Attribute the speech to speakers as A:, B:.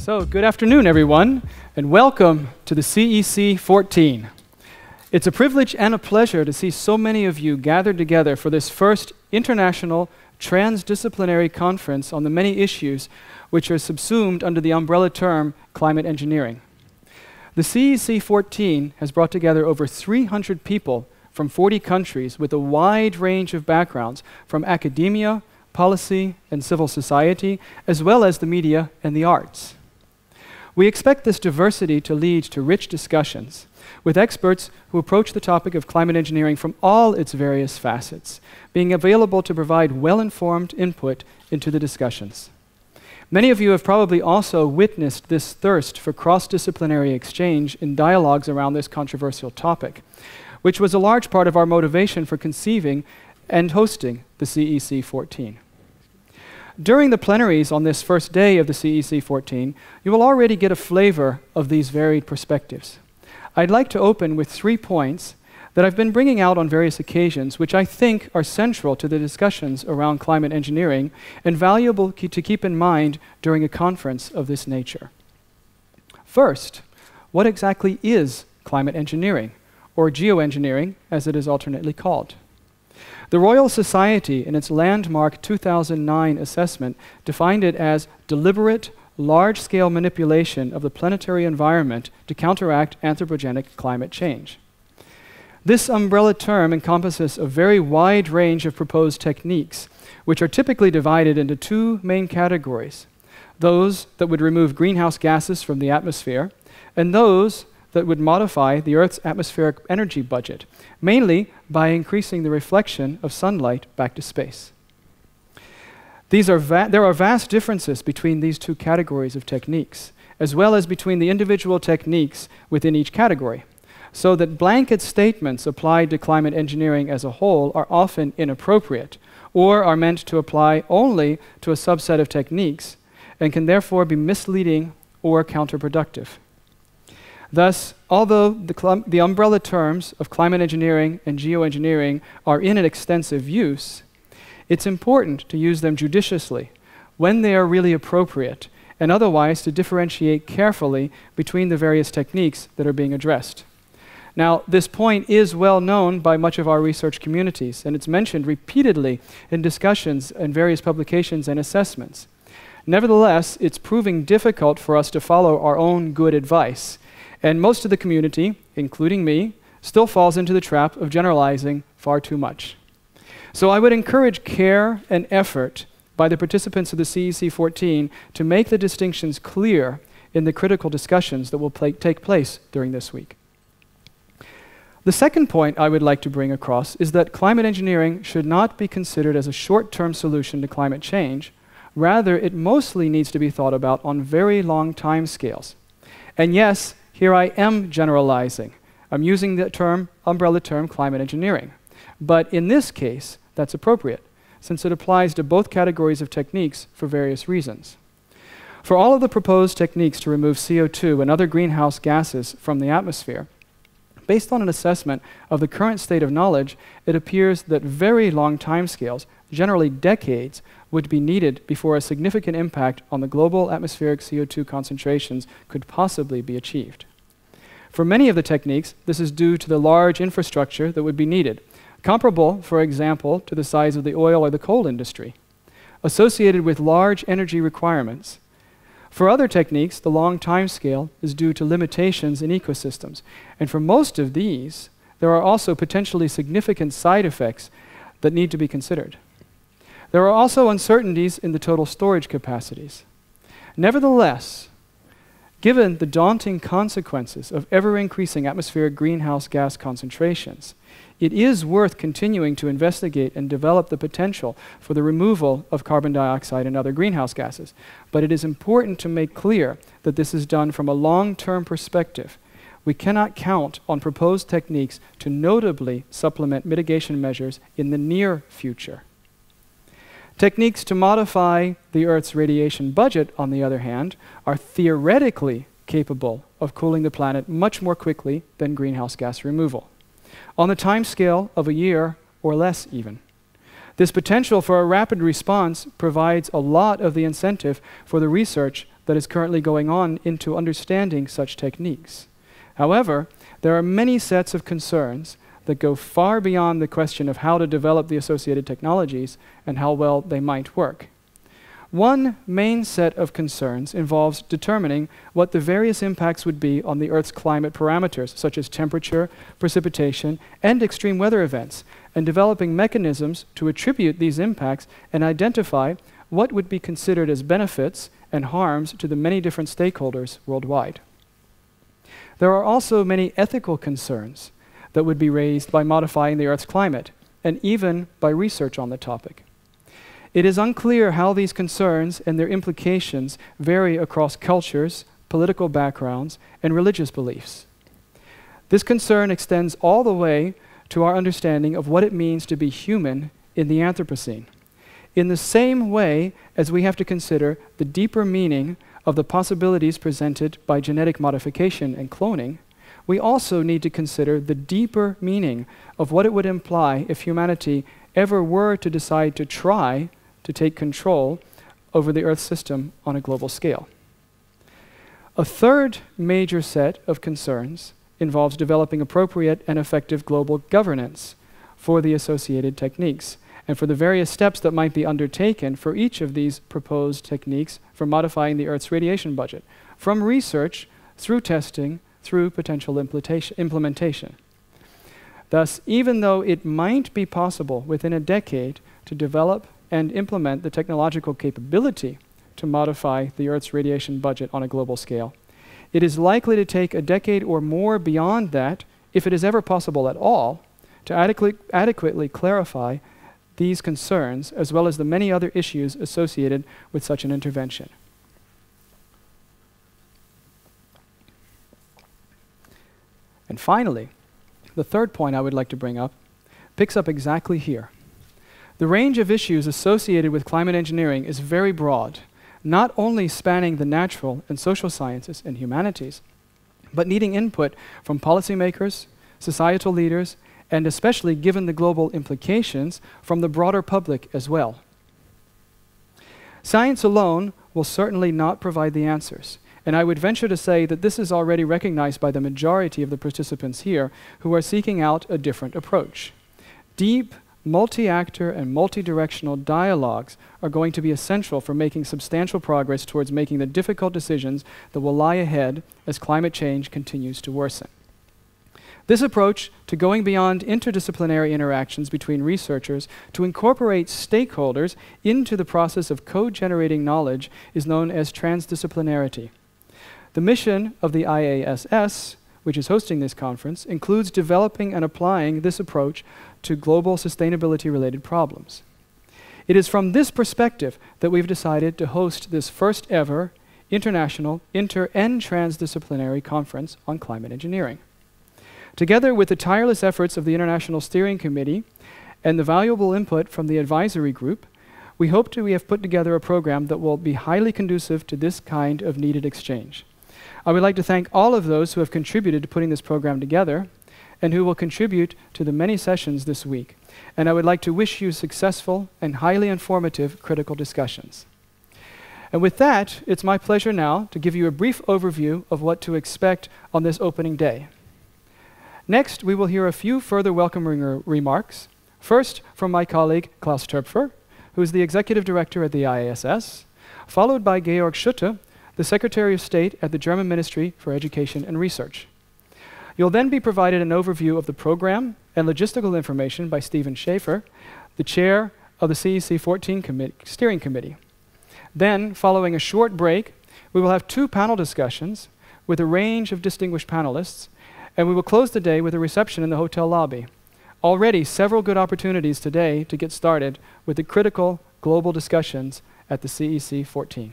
A: So, good afternoon, everyone, and welcome to the CEC14. It's a privilege and a pleasure to see so many of you gathered together for this first international transdisciplinary conference on the many issues which are subsumed under the umbrella term climate engineering. The CEC14 has brought together over 300 people from 40 countries with a wide range of backgrounds, from academia, policy, and civil society, as well as the media and the arts. We expect this diversity to lead to rich discussions with experts who approach the topic of climate engineering from all its various facets, being available to provide well-informed input into the discussions. Many of you have probably also witnessed this thirst for cross-disciplinary exchange in dialogues around this controversial topic, which was a large part of our motivation for conceiving and hosting the CEC14. During the plenaries on this first day of the CEC14, you will already get a flavor of these varied perspectives. I'd like to open with 3 points that I've been bringing out on various occasions, which I think are central to the discussions around climate engineering and valuable to keep in mind during a conference of this nature. First, what exactly is climate engineering, or geoengineering, as it is alternately called? The Royal Society, in its landmark 2009 assessment, defined it as deliberate, large-scale manipulation of the planetary environment to counteract anthropogenic climate change. This umbrella term encompasses a very wide range of proposed techniques, which are typically divided into 2 main categories: those that would remove greenhouse gases from the atmosphere, and those that would modify the Earth's atmospheric energy budget, mainly by increasing the reflection of sunlight back to space. There are vast differences between these 2 categories of techniques, as well as between the individual techniques within each category, so that blanket statements applied to climate engineering as a whole are often inappropriate, or are meant to apply only to a subset of techniques, and can therefore be misleading or counterproductive. Thus, although the umbrella terms of climate engineering and geoengineering are in an extensive use, it's important to use them judiciously when they are really appropriate, and otherwise to differentiate carefully between the various techniques that are being addressed. Now, this point is well known by much of our research communities, and it's mentioned repeatedly in discussions and various publications and assessments. Nevertheless, it's proving difficult for us to follow our own good advice, and most of the community, including me, still falls into the trap of generalizing far too much. So I would encourage care and effort by the participants of the CEC14 to make the distinctions clear in the critical discussions that will take place during this week. The second point I would like to bring across is that climate engineering should not be considered as a short-term solution to climate change. Rather, it mostly needs to be thought about on very long timescales. And yes, here I am generalizing. I'm using the umbrella term climate engineering. But in this case, that's appropriate, since it applies to both categories of techniques for various reasons. For all of the proposed techniques to remove CO2 and other greenhouse gases from the atmosphere, based on an assessment of the current state of knowledge, it appears that very long timescales, generally decades, would be needed before a significant impact on the global atmospheric CO2 concentrations could possibly be achieved. For many of the techniques, this is due to the large infrastructure that would be needed, comparable, for example, to the size of the oil or the coal industry, associated with large energy requirements. For other techniques, the long timescale is due to limitations in ecosystems, and for most of these, there are also potentially significant side effects that need to be considered. There are also uncertainties in the total storage capacities. Nevertheless, given the daunting consequences of ever-increasing atmospheric greenhouse gas concentrations, it is worth continuing to investigate and develop the potential for the removal of carbon dioxide and other greenhouse gases. But it is important to make clear that this is done from a long-term perspective. We cannot count on proposed techniques to notably supplement mitigation measures in the near future. Techniques to modify the Earth's radiation budget, on the other hand, are theoretically capable of cooling the planet much more quickly than greenhouse gas removal, on the timescale of a year or less even. This potential for a rapid response provides a lot of the incentive for the research that is currently going on into understanding such techniques. However, there are many sets of concerns that go far beyond the question of how to develop the associated technologies and how well they might work. One main set of concerns involves determining what the various impacts would be on the Earth's climate parameters, such as temperature, precipitation, and extreme weather events, and developing mechanisms to attribute these impacts and identify what would be considered as benefits and harms to the many different stakeholders worldwide. There are also many ethical concerns that would be raised by modifying the Earth's climate, and even by research on the topic. It is unclear how these concerns and their implications vary across cultures, political backgrounds, and religious beliefs. This concern extends all the way to our understanding of what it means to be human in the Anthropocene. In the same way as we have to consider the deeper meaning of the possibilities presented by genetic modification and cloning, we also need to consider the deeper meaning of what it would imply if humanity ever were to decide to try to take control over the Earth system on a global scale. A third major set of concerns involves developing appropriate and effective global governance for the associated techniques and for the various steps that might be undertaken for each of these proposed techniques for modifying the Earth's radiation budget, from research through testing through potential implementation. Thus, even though it might be possible within a decade to develop and implement the technological capability to modify the Earth's radiation budget on a global scale, it is likely to take a decade or more beyond that, if it is ever possible at all, to adequately clarify these concerns, as well as the many other issues associated with such an intervention. And finally, the third point I would like to bring up picks up exactly here. The range of issues associated with climate engineering is very broad, not only spanning the natural and social sciences and humanities, but needing input from policymakers, societal leaders, and especially, given the global implications, from the broader public as well. Science alone will certainly not provide the answers, and I would venture to say that this is already recognized by the majority of the participants here who are seeking out a different approach. Deep, multi-actor and multi-directional dialogues are going to be essential for making substantial progress towards making the difficult decisions that will lie ahead as climate change continues to worsen. This approach to going beyond interdisciplinary interactions between researchers to incorporate stakeholders into the process of code-generating knowledge is known as transdisciplinarity. The mission of the IASS, which is hosting this conference, includes developing and applying this approach to global sustainability-related problems. It is from this perspective that we've decided to host this first ever international inter- and transdisciplinary conference on climate engineering. Together with the tireless efforts of the International Steering Committee and the valuable input from the advisory group, we hope we have put together a program that will be highly conducive to this kind of needed exchange. I would like to thank all of those who have contributed to putting this program together and who will contribute to the many sessions this week. And I would like to wish you successful and highly informative critical discussions. And with that, it's my pleasure now to give you a brief overview of what to expect on this opening day. Next, we will hear a few further welcoming remarks, first from my colleague Klaus Töpfer, who is the Executive Director at the IASS, followed by Georg Schutte, the Secretary of State at the German Ministry for Education and Research. You'll then be provided an overview of the program and logistical information by Stephen Schaefer, the Chair of the CEC14 Steering Committee. Then, following a short break, we will have 2 panel discussions with a range of distinguished panelists, and we will close the day with a reception in the hotel lobby. Already several good opportunities today to get started with the critical global discussions at the CEC14.